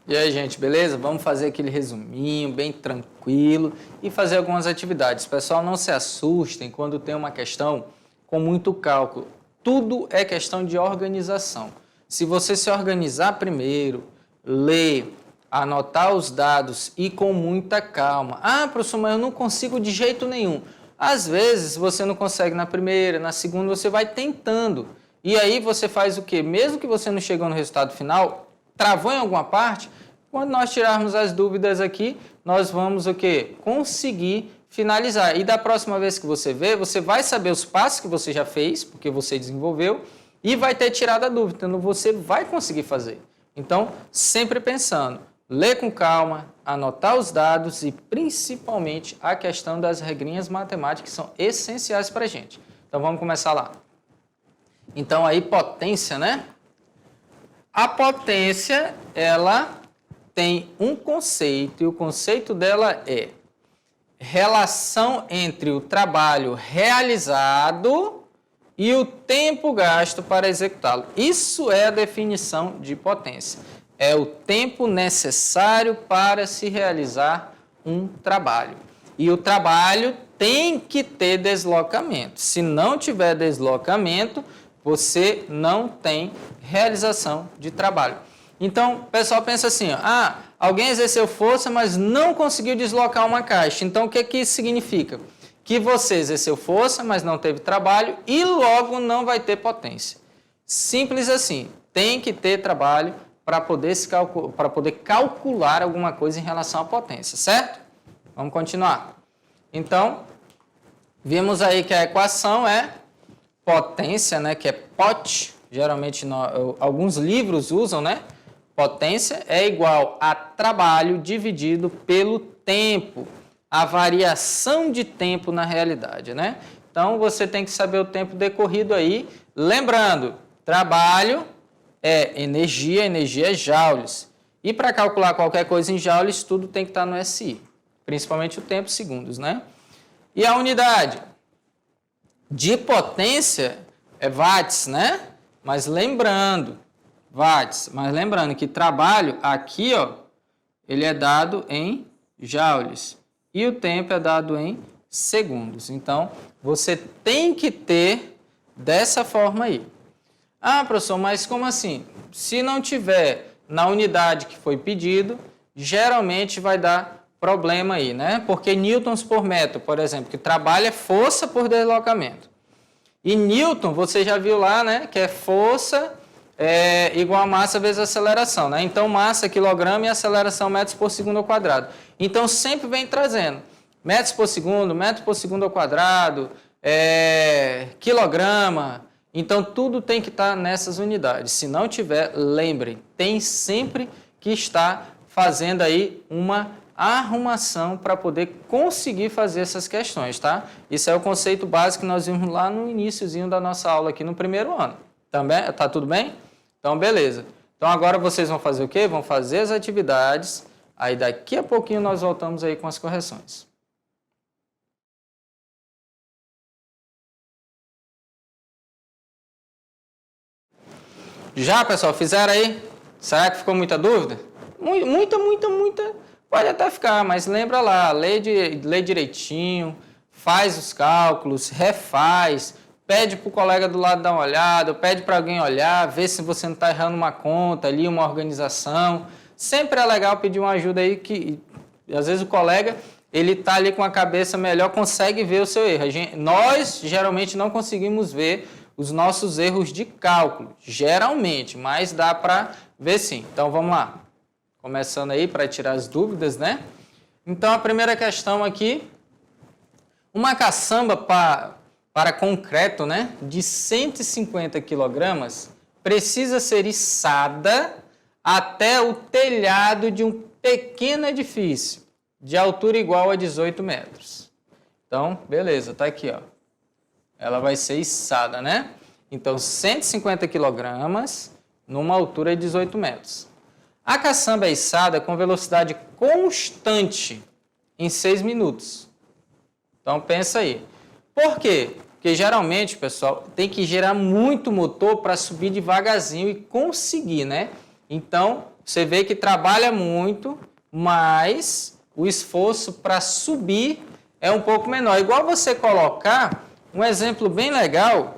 E aí, gente, beleza? Vamos fazer aquele resuminho bem tranquilo e fazer algumas atividades. Pessoal, não se assustem quando tem uma questão com muito cálculo. Tudo é questão de organização. Se você se organizar primeiro, ler, anotar os dados e com muita calma. Ah, professor, mas eu não consigo de jeito nenhum. Às vezes você não consegue na primeira, na segunda, você vai tentando. E aí você faz o quê? Mesmo que você não chegou no resultado final, travou em alguma parte, quando nós tirarmos as dúvidas aqui, nós vamos o quê? Conseguir finalizar. E da próxima vez que você ver, você vai saber os passos que você já fez, porque você desenvolveu, e vai ter tirado a dúvida, então você vai conseguir fazer. Então, sempre pensando, ler com calma, anotar os dados e principalmente a questão das regrinhas matemáticas que são essenciais para a gente. Então, vamos começar lá. Então, aí, potência, né? A potência, ela tem um conceito, e o conceito dela é relação entre o trabalho realizado e o tempo gasto para executá-lo. Isso é a definição de potência. É o tempo necessário para se realizar um trabalho. E o trabalho tem que ter deslocamento. Se não tiver deslocamento, você não tem realização de trabalho. Então, o pessoal pensa assim, alguém exerceu força, mas não conseguiu deslocar uma caixa. Então, o que isso significa? Que você exerceu força, mas não teve trabalho e logo não vai ter potência. Simples assim, tem que ter trabalho para poder calcular alguma coisa em relação à potência, certo? Vamos continuar. Então, vimos aí que a equação é potência, né, que é pot, geralmente alguns livros usam, né? Potência é igual a trabalho dividido pelo tempo, a variação de tempo na realidade, né? Então, você tem que saber o tempo decorrido aí. Lembrando, trabalho é energia é joules. E para calcular qualquer coisa em joules, tudo tem que estar no SI, principalmente o tempo, segundos, né? E a unidade de potência é watts, né? Mas lembrando que trabalho aqui, ó, ele é dado em joules e o tempo é dado em segundos. Então, você tem que ter dessa forma aí. Ah, professor, mas como assim? Se não tiver na unidade que foi pedido, geralmente vai dar problema aí, né? Porque newtons por metro, por exemplo, que trabalho é força por deslocamento. E newton, você já viu lá, né? Que é força igual a massa vezes a aceleração, né? Então, massa quilograma e aceleração metros por segundo ao quadrado. Então, sempre vem trazendo metro por segundo ao quadrado, quilograma. Então, tudo tem que estar nessas unidades. Se não tiver, lembrem, tem sempre que estar fazendo aí uma arrumação para poder conseguir fazer essas questões, tá? Isso é o conceito básico que nós vimos lá no iniciozinho da nossa aula aqui no primeiro ano. Também, tá tudo bem? Então, beleza. Então, agora vocês vão fazer o quê? Vão fazer as atividades, aí daqui a pouquinho nós voltamos aí com as correções. Já, pessoal, fizeram aí? Será que ficou muita dúvida? Muita. Pode até ficar, mas lembra lá, lê direitinho, faz os cálculos, refaz, pede para o colega do lado dar uma olhada, pede para alguém olhar, vê se você não está errando uma conta ali, uma organização. Sempre é legal pedir uma ajuda aí que, às vezes, o colega, ele está ali com a cabeça melhor, consegue ver o seu erro. Nós, geralmente, não conseguimos ver os nossos erros de cálculo, geralmente, mas dá para ver sim. Então, vamos lá. Começando aí para tirar as dúvidas, né? Então, a primeira questão aqui, uma caçamba para concreto, né, de 150 kg precisa ser içada até o telhado de um pequeno edifício, de altura igual a 18 metros. Então, beleza, tá aqui, ó. Ela vai ser içada, né? Então, 150 kg numa altura de 18 metros. A caçamba é içada com velocidade constante em 6 minutos. Então, pensa aí. Por quê? Porque, geralmente, pessoal, tem que gerar muito motor para subir devagarzinho e conseguir, né? Então, você vê que trabalha muito, mas o esforço para subir é um pouco menor. Igual você colocar, um exemplo bem legal,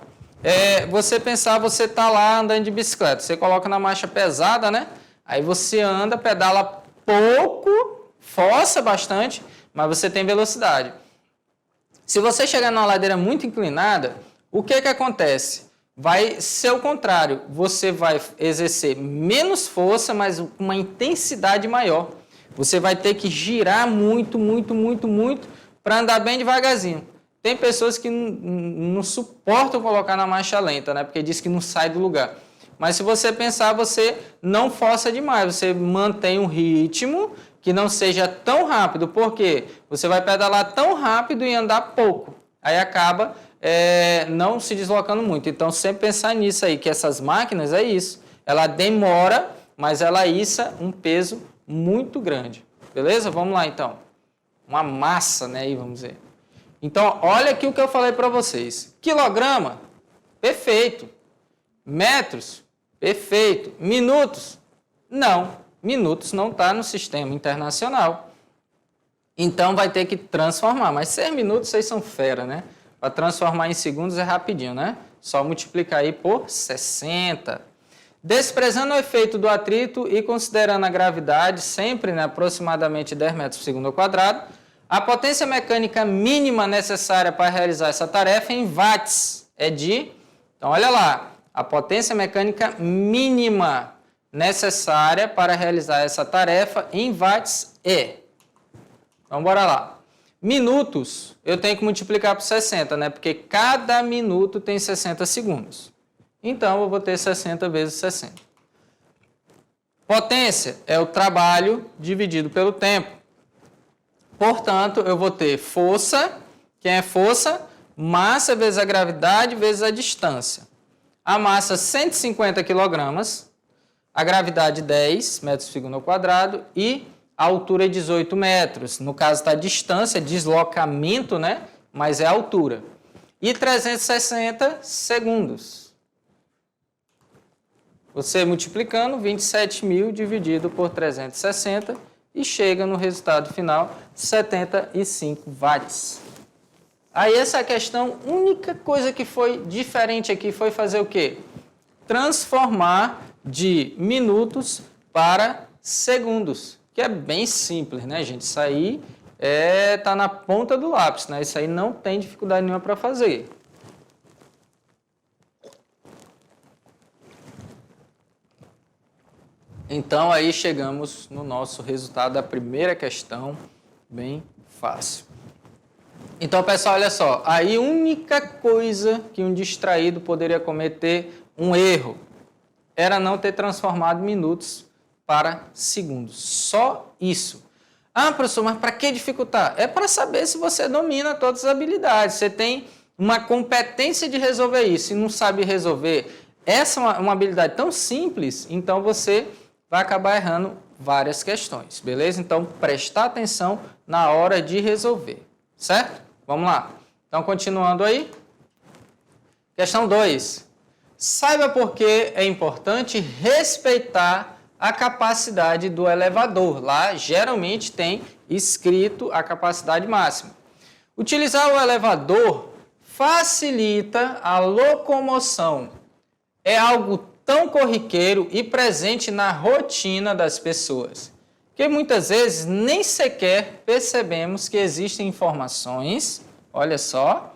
você pensar, você está lá andando de bicicleta, você coloca na marcha pesada, né? Aí você anda, pedala pouco, força bastante, mas você tem velocidade. Se você chegar numa ladeira muito inclinada, o que acontece? Vai ser o contrário, você vai exercer menos força, mas com uma intensidade maior. Você vai ter que girar muito, muito, muito, muito para andar bem devagarzinho. Tem pessoas que não suportam colocar na marcha lenta, né? Porque diz que não sai do lugar. Mas se você pensar, você não força demais, você mantém um ritmo que não seja tão rápido. Por quê? Você vai pedalar tão rápido e andar pouco. Aí acaba não se deslocando muito. Então, sempre pensar nisso aí, que essas máquinas é isso. Ela demora, mas ela issa um peso muito grande. Beleza? Vamos lá, então. Uma massa, né? Aí, vamos dizer. Então, olha aqui o que eu falei para vocês. Quilograma, perfeito. Metros, perfeito. Minutos, não. Minutos não está no sistema internacional. Então, vai ter que transformar. Mas 6 minutos, vocês são fera, né? Para transformar em segundos é rapidinho, né? Só multiplicar aí por 60. Desprezando o efeito do atrito e considerando a gravidade, sempre, né, aproximadamente 10 metros por segundo ao quadrado, a potência mecânica mínima necessária para realizar essa tarefa em watts é de... Então, olha lá, a potência mecânica mínima necessária para realizar essa tarefa em watts é... Então, bora lá. Minutos, eu tenho que multiplicar por 60, né? Porque cada minuto tem 60 segundos. Então, eu vou ter 60 vezes 60. Potência é o trabalho dividido pelo tempo. Portanto, eu vou ter força, quem é força? Massa vezes a gravidade vezes a distância. A massa 150 kg, a gravidade 10 metros por segundo ao quadrado e a altura é 18 metros. No caso da distância, deslocamento, né? Mas é a altura. E 360 segundos. Você multiplicando 27.000 dividido por 360 e chega no resultado final 75 watts. Aí essa questão, única coisa que foi diferente aqui foi fazer o quê? Transformar de minutos para segundos, que é bem simples, né, gente? Isso aí tá na ponta do lápis, né? Isso aí não tem dificuldade nenhuma para fazer. Então, aí chegamos no nosso resultado da primeira questão, bem fácil. Então, pessoal, olha só, aí a única coisa que um distraído poderia cometer um erro era não ter transformado minutos para segundos. Só isso. Ah, professor, mas para que dificultar? É para saber se você domina todas as habilidades, você tem uma competência de resolver isso e não sabe resolver. Essa é uma habilidade tão simples, então você vai acabar errando várias questões, beleza? Então, prestar atenção na hora de resolver, certo? Vamos lá. Então, continuando aí. Questão 2. Saiba por que é importante respeitar a capacidade do elevador. Lá, geralmente, tem escrito a capacidade máxima. Utilizar o elevador facilita a locomoção. É algo tão corriqueiro e presente na rotina das pessoas, que muitas vezes nem sequer percebemos que existem informações, olha só,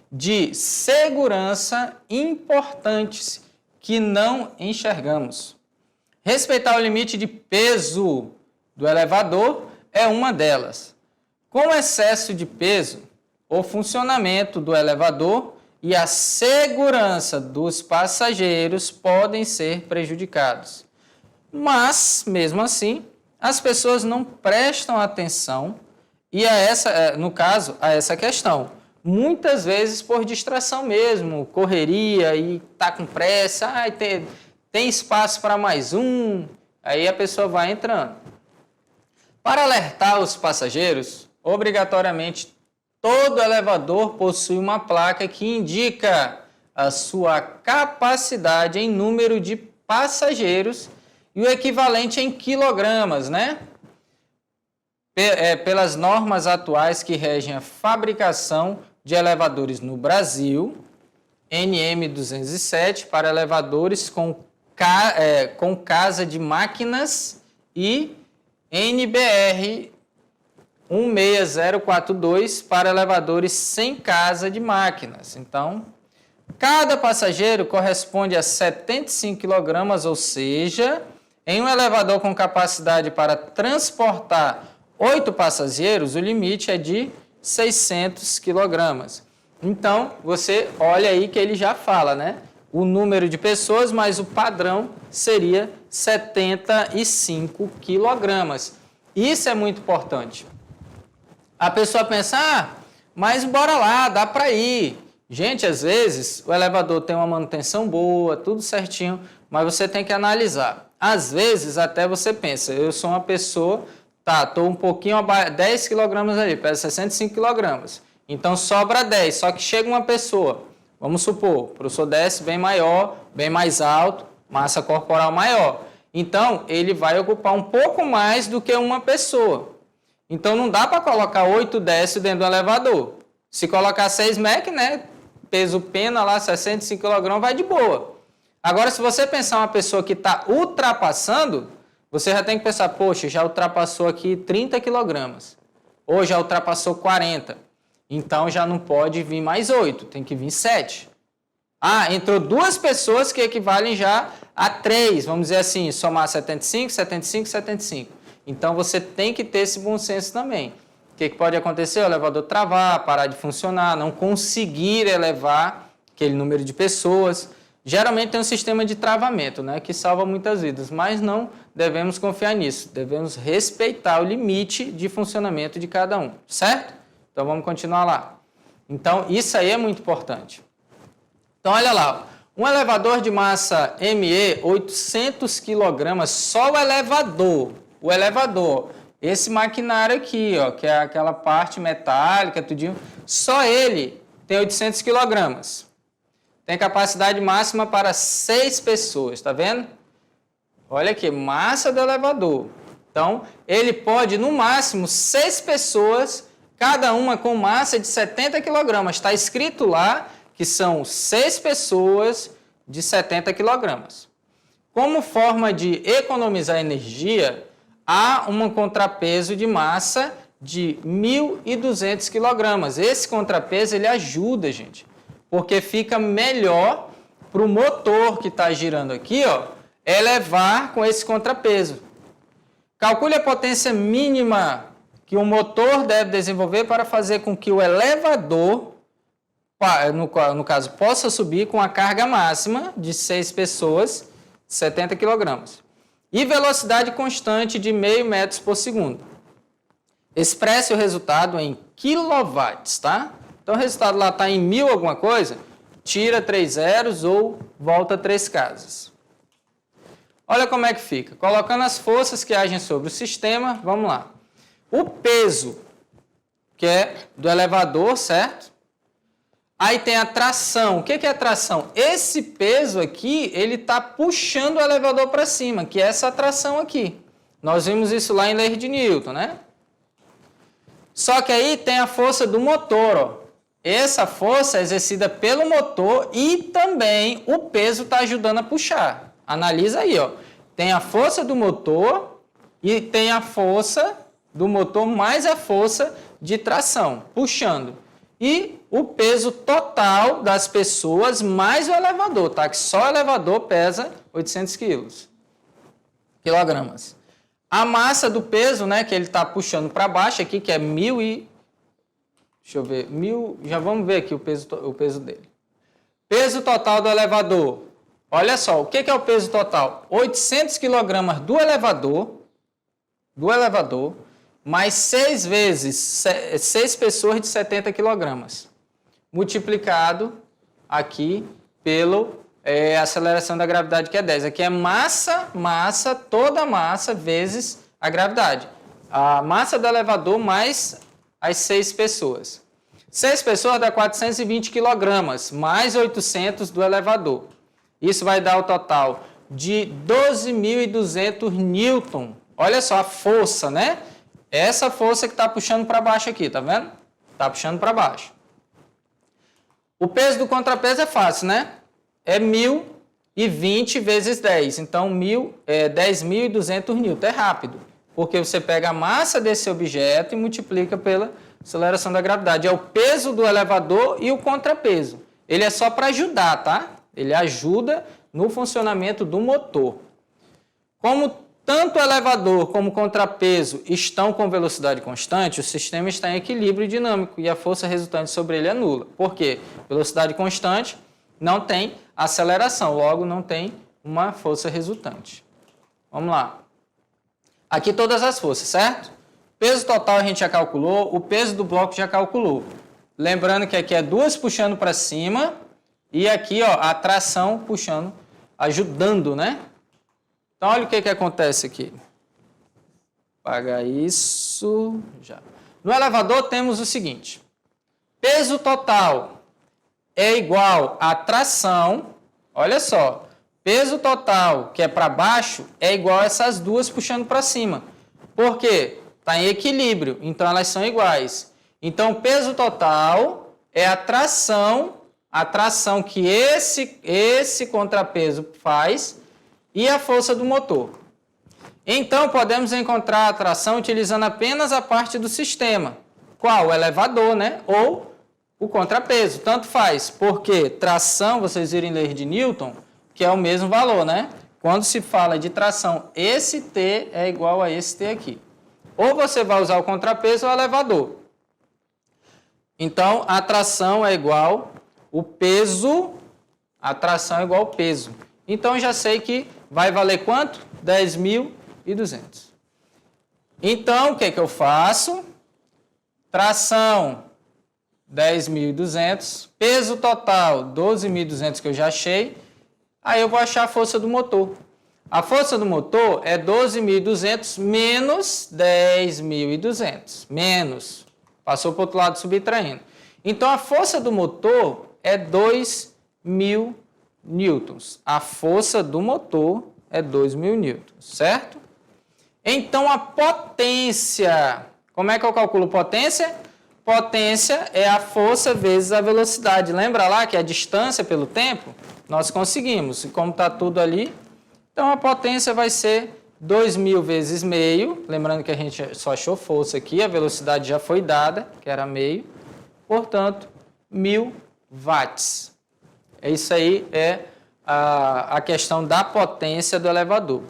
de segurança importantes que não enxergamos. Respeitar o limite de peso do elevador é uma delas. Com excesso de peso, o funcionamento do elevador e a segurança dos passageiros podem ser prejudicados. Mas, mesmo assim, as pessoas não prestam atenção e no caso, a essa questão. Muitas vezes por distração mesmo, correria e tá com pressa, tem espaço para mais um, aí a pessoa vai entrando. Para alertar os passageiros, obrigatoriamente todo elevador possui uma placa que indica a sua capacidade em número de passageiros e o equivalente em quilogramas, né? Pelas normas atuais que regem a fabricação de elevadores no Brasil, NM 207 para elevadores com casa de máquinas e NBR 16042 para elevadores sem casa de máquinas. Então, cada passageiro corresponde a 75 kg, ou seja, em um elevador com capacidade para transportar 8 passageiros, o limite é de 600 kg. Então, você olha aí que ele já fala, né? O número de pessoas, mas o padrão seria 75 kg. Isso é muito importante. A pessoa pensa, mas bora lá, dá para ir. Gente, às vezes o elevador tem uma manutenção boa, tudo certinho, mas você tem que analisar. Às vezes até você pensa, eu sou uma pessoa, estou um pouquinho abaixo, 10 kg ali, pesa 65 kg. Então sobra 10, só que chega uma pessoa, vamos supor, o professor desce bem maior, bem mais alto, massa corporal maior. Então ele vai ocupar um pouco mais do que uma pessoa. Então não dá para colocar 8 décimos dentro do elevador. Se colocar 6 mec, né, peso pena lá, 65 kg, vai de boa. Agora, se você pensar uma pessoa que está ultrapassando, você já tem que pensar, poxa, já ultrapassou aqui 30 kg. Ou já ultrapassou 40. Então já não pode vir mais 8, tem que vir 7. Entrou 2 pessoas que equivalem já a 3, vamos dizer assim, somar 75, 75, 75. Então, você tem que ter esse bom senso também. O que pode acontecer? O elevador travar, parar de funcionar, não conseguir elevar aquele número de pessoas. Geralmente tem um sistema de travamento, né, que salva muitas vidas, mas não devemos confiar nisso. Devemos respeitar o limite de funcionamento de cada um, certo? Então, vamos continuar lá. Então, isso aí é muito importante. Então, olha lá. Um elevador de massa ME, 800 kg, só o elevador, esse maquinário aqui, ó, que é aquela parte metálica, tudinho, só ele tem 800 kg. Tem capacidade máxima para 6 pessoas, tá vendo? Olha aqui, massa do elevador. Então, ele pode, no máximo, 6 pessoas, cada uma com massa de 70 kg. Está escrito lá que são 6 pessoas de 70 kg. Como forma de economizar energia, há um contrapeso de massa de 1.200 kg. Esse contrapeso ele ajuda, gente, porque fica melhor para o motor que está girando aqui, ó, elevar com esse contrapeso. Calcule a potência mínima que o motor deve desenvolver para fazer com que o elevador, no caso, possa subir com a carga máxima de 6 pessoas, 70 kg. E velocidade constante de 0,5 metros por segundo. Expresse o resultado em quilowatts, tá? Então o resultado lá está em 1000 alguma coisa, tira 3 zeros ou volta 3 casas. Olha como é que fica. Colocando as forças que agem sobre o sistema, vamos lá. O peso, que é do elevador, certo? Aí tem a tração. O que é a tração? Esse peso aqui, ele está puxando o elevador para cima, que é essa tração aqui. Nós vimos isso lá em lei de Newton, né? Só que aí tem a força do motor, ó. Essa força é exercida pelo motor e também o peso está ajudando a puxar. Analisa aí, ó. Tem a força do motor e tem a força do motor mais a força de tração, puxando. E o peso total das pessoas mais o elevador, tá? Que só o elevador pesa 800 quilogramas. A massa do peso, né, que ele está puxando para baixo aqui, que é 1000 e... Deixa eu ver, 1000... Já vamos ver aqui o peso dele. Peso total do elevador. Olha só, o que é o peso total? 800 kg do elevador, mais 6 vezes 6 pessoas de 70 kg, multiplicado aqui pelo aceleração da gravidade, que é 10. Aqui é massa, toda a massa vezes a gravidade. A massa do elevador mais as 6 pessoas. 6 pessoas dá 420 kg, mais 800 do elevador. Isso vai dar o total de 12.200 newton. Olha só a força, né? Essa força que está puxando para baixo aqui, tá vendo? Está puxando para baixo. O peso do contrapeso é fácil, né? É 1.020 vezes 10. Então, 10.200 newton. É rápido, porque você pega a massa desse objeto e multiplica pela aceleração da gravidade. É o peso do elevador e o contrapeso. Ele é só para ajudar, tá? Ele ajuda no funcionamento do motor. Como tanto o elevador como o contrapeso estão com velocidade constante, o sistema está em equilíbrio dinâmico e a força resultante sobre ele é nula. Por quê? Velocidade constante não tem aceleração, logo não tem uma força resultante. Vamos lá. Aqui todas as forças, certo? Peso total a gente já calculou, o peso do bloco já calculou. Lembrando que aqui é duas puxando para cima e aqui ó, a tração puxando, ajudando, né? Então, olha o que acontece aqui. Apagar isso. Já. No elevador temos o seguinte. Peso total é igual a tração. Olha só. Peso total, que é para baixo, é igual a essas duas puxando para cima. Por quê? Está em equilíbrio, então elas são iguais. Então, o peso total é a tração que esse contrapeso faz e a força do motor. Então, podemos encontrar a tração utilizando apenas a parte do sistema. Qual? O elevador, né? Ou o contrapeso. Tanto faz, porque tração, vocês irem ler de Newton, que é o mesmo valor, né? Quando se fala de tração, esse T é igual a esse T aqui. Ou você vai usar o contrapeso ou o elevador. Então, a tração é igual o peso, a tração é igual ao peso. Então, já sei que vai valer quanto? 10.200. Então, o que eu faço? Tração, 10.200. Peso total, 12.200 que eu já achei. Aí eu vou achar a força do motor. A força do motor é 12.200 menos 10.200. Menos. Passou para o outro lado subtraindo. Então, a força do motor é 2.000 newtons. A força do motor é 2.000 newtons, certo? Então, a potência. Como é que eu calculo potência? Potência é a força vezes a velocidade. Lembra lá que a distância pelo tempo? Nós conseguimos. E como está tudo ali, então a potência vai ser 2.000 vezes meio. Lembrando que a gente só achou força aqui, a velocidade já foi dada, que era meio. Portanto, 1.000 watts. Isso aí é a questão da potência do elevador.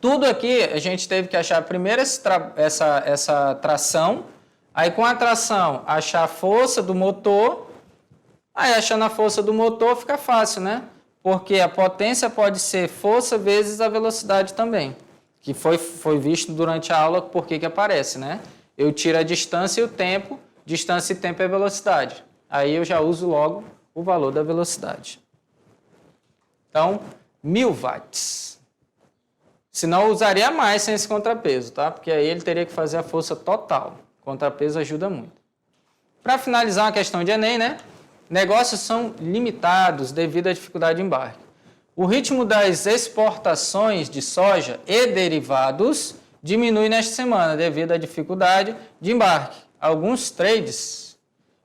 Tudo aqui a gente teve que achar primeiro essa tração, aí com a tração achar a força do motor, aí achando a força do motor fica fácil, né? Porque a potência pode ser força vezes a velocidade também, que foi visto durante a aula por que aparece, né? Eu tiro a distância e o tempo, distância e tempo é velocidade. Aí eu já uso logo o valor da velocidade. Então, 1.000 watts. Senão eu usaria mais sem esse contrapeso, tá? Porque aí ele teria que fazer a força total. O contrapeso ajuda muito. Para finalizar uma questão de Enem, né? Negócios são limitados devido à dificuldade de embarque. O ritmo das exportações de soja e derivados diminui nesta semana devido à dificuldade de embarque. Alguns trades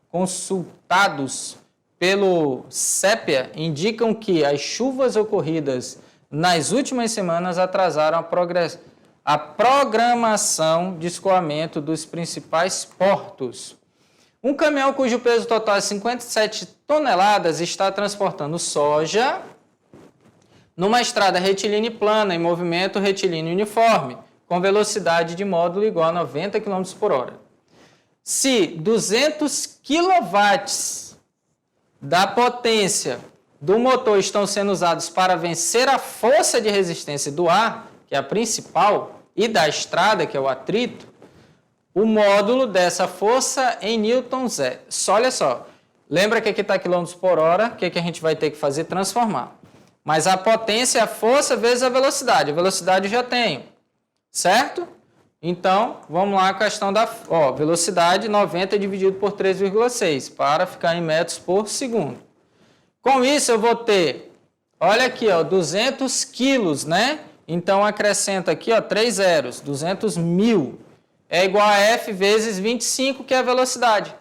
consultados pelo CEPIA indicam que as chuvas ocorridas nas últimas semanas atrasaram a programação de escoamento dos principais portos. Um caminhão cujo peso total é 57 toneladas está transportando soja numa estrada retilínea e plana em movimento retilíneo uniforme, com velocidade de módulo igual a 90 km por hora. Se 200 kW da potência do motor estão sendo usados para vencer a força de resistência do ar, que é a principal, e da estrada, que é o atrito, o módulo dessa força em newtons é. Olha só, lembra que aqui está quilômetros por hora, o que a gente vai ter que fazer? Transformar. Mas a potência é a força vezes a velocidade. A velocidade eu já tenho, certo? Então, vamos lá a questão da velocidade 90 dividido por 3,6, para ficar em metros por segundo. Com isso, eu vou ter Olha aqui, ó, 200 quilos, né? Então, acrescenta aqui, ó, 3 zeros, 200 mil. É igual a F vezes 25, que é a velocidade.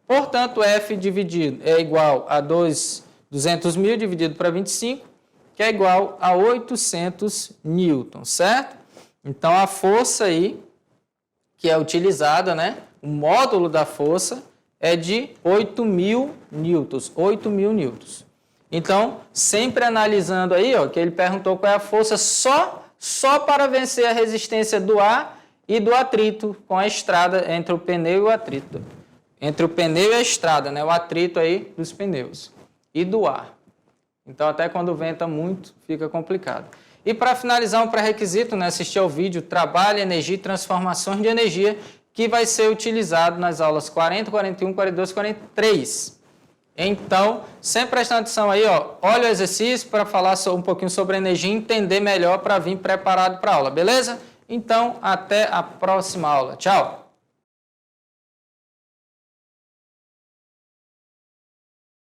Portanto, F dividido é igual a 200 mil dividido para 25, que é igual a 800 newtons, certo? Então, a força aí, que é utilizada, né? O módulo da força é de 8.000 newtons, 8.000 newtons. Então, sempre analisando aí, ó, que ele perguntou qual é a força só para vencer a resistência do ar e do atrito com a estrada entre o pneu e o atrito. Entre o pneu e a estrada, né? O atrito aí dos pneus e do ar. Então, até quando venta muito, fica complicado. E para finalizar, um pré-requisito, né? Assistir ao vídeo Trabalho, Energia e Transformações de Energia, que vai ser utilizado nas aulas 40, 41, 42 e 43. Então, sempre prestando atenção aí, ó, olha o exercício para falar um pouquinho sobre energia e entender melhor para vir preparado para a aula, beleza? Então, até a próxima aula. Tchau!